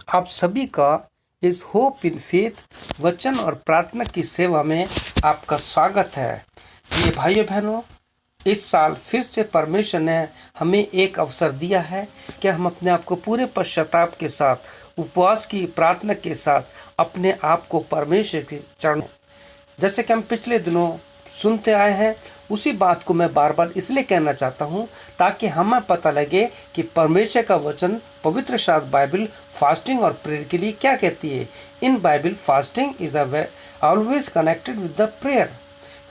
आप सभी का इस होप इन फेथ वचन और प्रार्थना की सेवा में आपका स्वागत है। ये भाइयों बहनों, इस साल फिर से परमेश्वर ने हमें एक अवसर दिया है कि हम अपने आप को पूरे पश्चाताप के साथ, उपवास की प्रार्थना के साथ अपने आप को परमेश्वर के चरण, जैसे कि हम पिछले दिनों सुनते आए हैं, उसी बात को मैं बार बार इसलिए कहना चाहता हूँ ताकि हमें पता लगे कि परमेश्वर का वचन पवित्र शास्त्र बाइबल फास्टिंग और प्रेयर के लिए क्या कहती है। In Bible fasting is always connected with the prayer.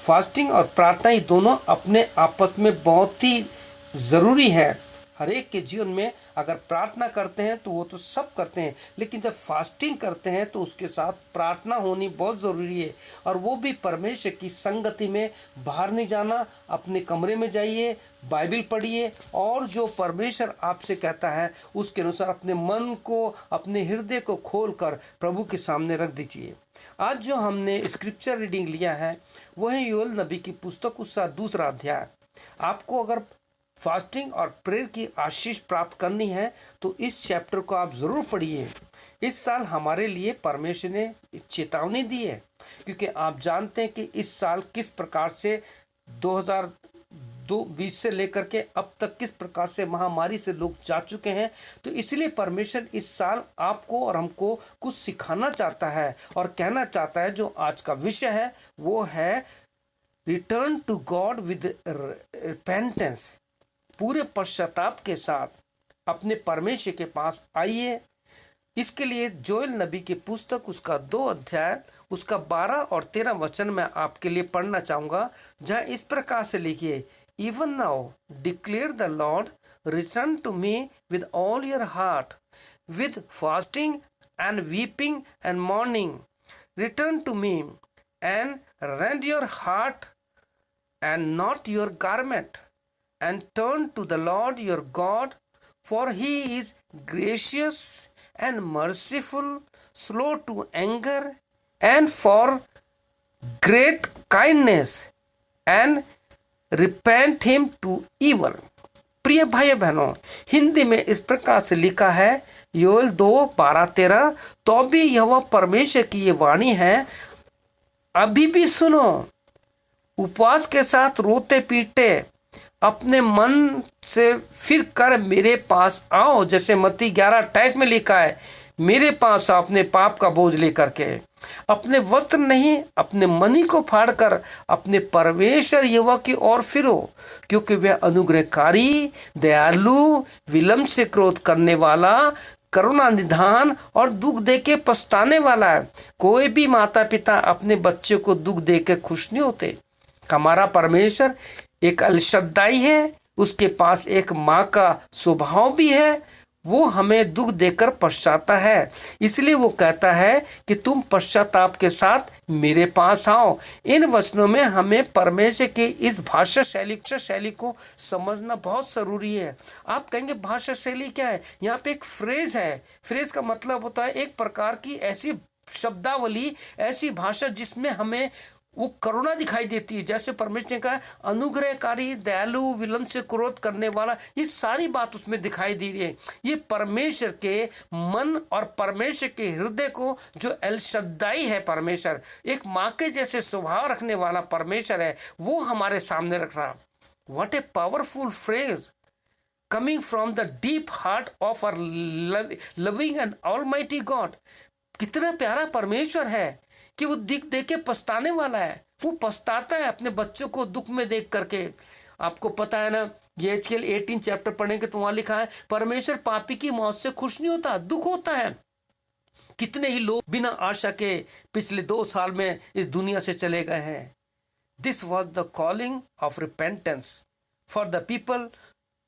Fasting और प्रार्थना ये दोनों अपने आपस में बहुत ही ज़रूरी है। हर एक के जीवन में अगर प्रार्थना करते हैं तो वो तो सब करते हैं, लेकिन जब फास्टिंग करते हैं तो उसके साथ प्रार्थना होनी बहुत ज़रूरी है। और वो भी परमेश्वर की संगति में, बाहर नहीं जाना, अपने कमरे में जाइए, बाइबल पढ़िए और जो परमेश्वर आपसे कहता है उसके अनुसार अपने मन को, अपने हृदय को खोल कर प्रभु के सामने रख दीजिए। आज जो हमने स्क्रिप्चर रीडिंग लिया है वह है योएल नबी की पुस्तक उसका 2 अध्याय। आपको अगर फास्टिंग और प्रेयर की आशीष प्राप्त करनी है तो इस चैप्टर को आप ज़रूर पढ़िए। इस साल हमारे लिए परमेश्वर ने चेतावनी दी है, क्योंकि आप जानते हैं कि इस साल किस प्रकार से 2020 से लेकर के अब तक किस प्रकार से महामारी से लोग जा चुके हैं। तो इसलिए परमेश्वर इस साल आपको और हमको कुछ सिखाना चाहता है और कहना चाहता है। जो आज का विषय है वो है return to God with repentance. पूरे पश्चाताप के साथ अपने परमेश्वर के पास आइए। इसके लिए जोएल नबी की पुस्तक उसका 2 अध्याय उसका 12 और 13 वचन मैं आपके लिए पढ़ना चाहूँगा, जहाँ इस प्रकार से लिखिए, even now declare the Lord, return to me with all your heart, with fasting and weeping and mourning, return to me and rend your heart and not your garment, and turn to the Lord your God, for he is gracious and merciful, slow to anger, and for great kindness, and repent him to evil। प्रिय भाई बहनों, हिंदी में इस प्रकार से लिखा है, योएल 2:12-13, तो भी यह परमेश्वर की ये वाणी है, अभी भी सुनो, उपवास के साथ रोते पीटे अपने मन से फिर कर मेरे पास आओ। जैसे मत्ती 11:28 में लिखा है, मेरे पास आओ अपने पाप का बोझ लेकर के। अपने वस्त्र नहीं, अपने मनी को फाड़कर अपने परमेश्वर यहोवा की ओर फिरो, क्योंकि वह अनुग्रहकारी, दयालु, विलंब से क्रोध करने वाला, करुणा निधान और दुख दे के पछताने वाला है। कोई भी माता पिता अपने बच्चे को दुख दे के खुश नहीं होते। हमारा परमेश्वर एक अलशद्दाई है, उसके पास एक माँ का स्वभाव भी है, वो हमें दुख देकर पछताता है। इसलिए वो कहता है कि तुम पश्चाताप के साथ मेरे पास आओ। इन वचनों में हमें परमेश्वर के इस भाषा शैली को समझना बहुत ज़रूरी है। आप कहेंगे भाषा शैली क्या है? यहाँ पे एक फ्रेज है। फ्रेज का मतलब होता है एक प्रकार की ऐसी शब्दावली, ऐसी भाषा जिसमें हमें वो करुणा दिखाई देती है। जैसे परमेश्वर ने कहा अनुग्रहकारी, दयालु, विलंब से क्रोध करने वाला, ये सारी बात उसमें दिखाई दे रही है। ये परमेश्वर के मन और परमेश्वर के हृदय को, जो एल शद्दाई है परमेश्वर, एक माँ के जैसे स्वभाव रखने वाला परमेश्वर है, वो हमारे सामने रख रहा। What a powerful phrase coming from the deep heart of our loving and almighty God. कितना प्यारा परमेश्वर है कि वो दिख दे के पछताने वाला है। वो पछताता है अपने बच्चों को दुख में देख करके। आपको पता है ना, ये एजकेल 18 चैप्टर पढ़ेंगे तो वहाँ लिखा है परमेश्वर पापी की मौत से खुश नहीं होता, दुख होता है। कितने ही लोग बिना आशा के पिछले 2 साल में इस दुनिया से चले गए हैं। This was the calling of repentance for the people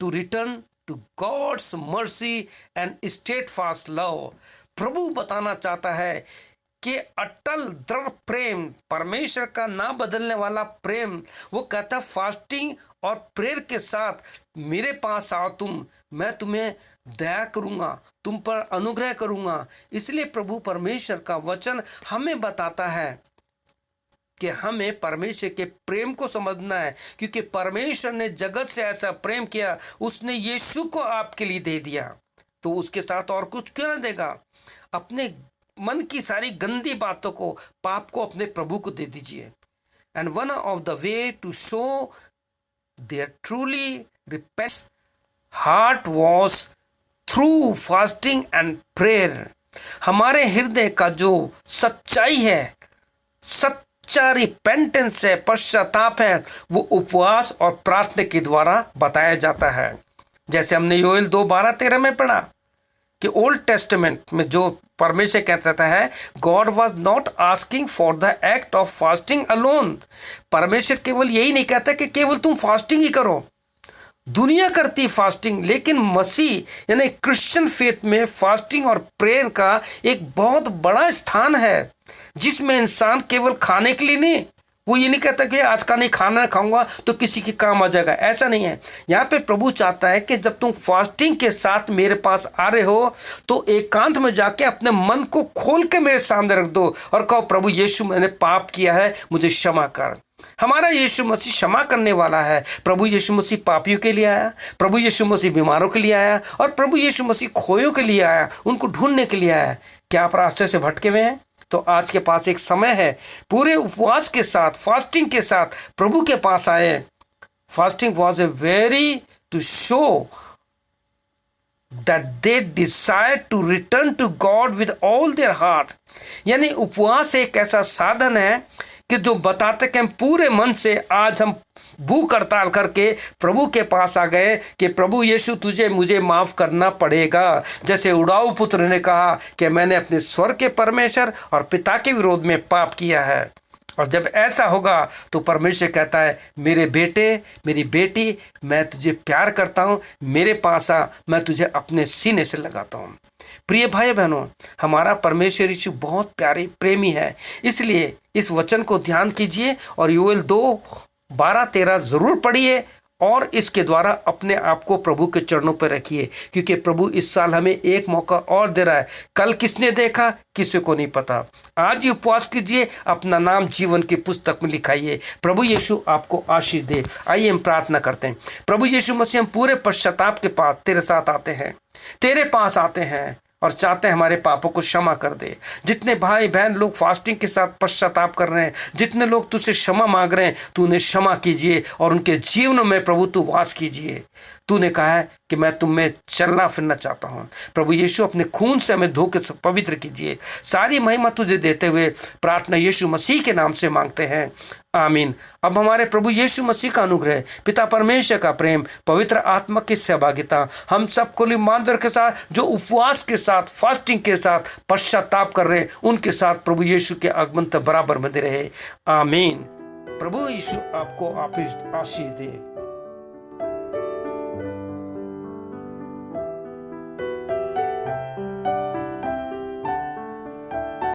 to return to God's mercy and steadfast love. प्रभु बताना चाहता है कि अटल दृढ़ प्रेम, परमेश्वर का ना बदलने वाला प्रेम, वो कहता फास्टिंग और प्रेयर के साथ मेरे पास आओ तुम, मैं तुम्हें दया करूँगा, तुम पर अनुग्रह करूँगा। इसलिए प्रभु परमेश्वर का वचन हमें बताता है कि हमें परमेश्वर के प्रेम को समझना है, क्योंकि परमेश्वर ने जगत से ऐसा प्रेम किया, उसने यीशु को आपके लिए दे दिया। तो उसके साथ और कुछ क्यों ना देगा। अपने मन की सारी गंदी बातों को, पाप को अपने प्रभु को दे दीजिए। And one of the way to show their truly repents heart was through fasting and prayer. हमारे हृदय का जो सच्चाई है, सच्चा रिपेंटेंस है, पश्चाताप है, वो उपवास और प्रार्थना के द्वारा बताया जाता है। जैसे हमने योएल 2:12-13 में पढ़ा कि ओल्ड टेस्टामेंट में जो परमेश्वर कहता है, God was not asking for the act of fasting alone. परमेश्वर केवल यही नहीं कहता कि केवल तुम फास्टिंग ही करो, दुनिया करती फास्टिंग, लेकिन मसीह यानी क्रिश्चियन फेथ में फास्टिंग और प्रेयर का एक बहुत बड़ा स्थान है, जिसमें इंसान केवल खाने के लिए नहीं, वो ये नहीं कहता कि आज का नहीं खाना खाऊंगा तो किसी के काम आ जाएगा, ऐसा नहीं है। यहाँ पे प्रभु चाहता है कि जब तुम फास्टिंग के साथ मेरे पास आ रहे हो तो एकांत में जाके अपने मन को खोल के मेरे सामने रख दो और कहो, प्रभु यीशु मैंने पाप किया है, मुझे क्षमा कर। हमारा यीशु मसीह क्षमा करने वाला है। प्रभु यीशु मसीह पापियों के लिए आया, प्रभु यीशु मसीह बीमारों के लिए आया, और प्रभु यीशु मसीह खोयों के लिए आया, उनको ढूंढने के लिए आया। क्या आप रास्ते से भटके हुए हैं? तो आज के पास एक समय है, पूरे उपवास के साथ, फास्टिंग के साथ प्रभु के पास आए। Fasting was a very to show that they desire to return to God with all their heart। यानी उपवास एक ऐसा साधन है कि जो बताते कि हम पूरे मन से आज हम भूख हड़ताल करके प्रभु के पास आ गए कि प्रभु यीशु तुझे मुझे माफ़ करना पड़ेगा। जैसे उड़ाऊ पुत्र ने कहा कि मैंने अपने स्वर्ग के परमेश्वर और पिता के विरोध में पाप किया है। और जब ऐसा होगा तो परमेश्वर कहता है, मेरे बेटे मेरी बेटी, मैं तुझे प्यार करता हूँ, मेरे पास आ, मैं तुझे अपने सीने से लगाता हूँ। प्रिय भाई बहनों, हमारा परमेश्वर यीशु बहुत प्यारे प्रेमी है, इसलिए इस वचन को ध्यान कीजिए और योएल 2:12-13 ज़रूर पढ़िए और इसके द्वारा अपने आप को प्रभु के चरणों पर रखिए, क्योंकि प्रभु इस साल हमें एक मौका और दे रहा है। कल किसने देखा, किसी को नहीं पता। आज ही उपवास कीजिए, अपना नाम जीवन की पुस्तक में लिखाइए। प्रभु यीशु आपको आशीष दे। आइए हम प्रार्थना करते हैं। प्रभु यीशु मसीह, हम पूरे पश्चाताप के पास तेरे साथ आते हैं, तेरे पास आते हैं और चाहते हैं हमारे पापों को क्षमा कर दे। जितने भाई बहन लोग फास्टिंग के साथ पश्चाताप कर रहे हैं, जितने लोग तुझसे क्षमा मांग रहे हैं, तू उन्हें क्षमा कीजिए और उनके जीवन में प्रभु तू वास कीजिए। तूने कहा है कि मैं तुम में चलना फिरना चाहता हूँ। प्रभु यीशु अपने खून से हमें धो के पवित्र कीजिए। सारी महिमा तुझे देते हुए प्रार्थना यीशु मसीह के नाम से मांगते हैं, आमीन। अब हमारे प्रभु यीशु मसीह का अनुग्रह, पिता परमेश्वर का प्रेम, पवित्र आत्मा की सहभागिता हम सब को ईमानदार के साथ, जो उपवास के साथ, फास्टिंग के साथ पश्चाताप कर रहे हैं, उनके साथ प्रभु यीशु के आगमन तक बराबर बने रहे, आमीन। प्रभु यीशु आपको आशीष दे।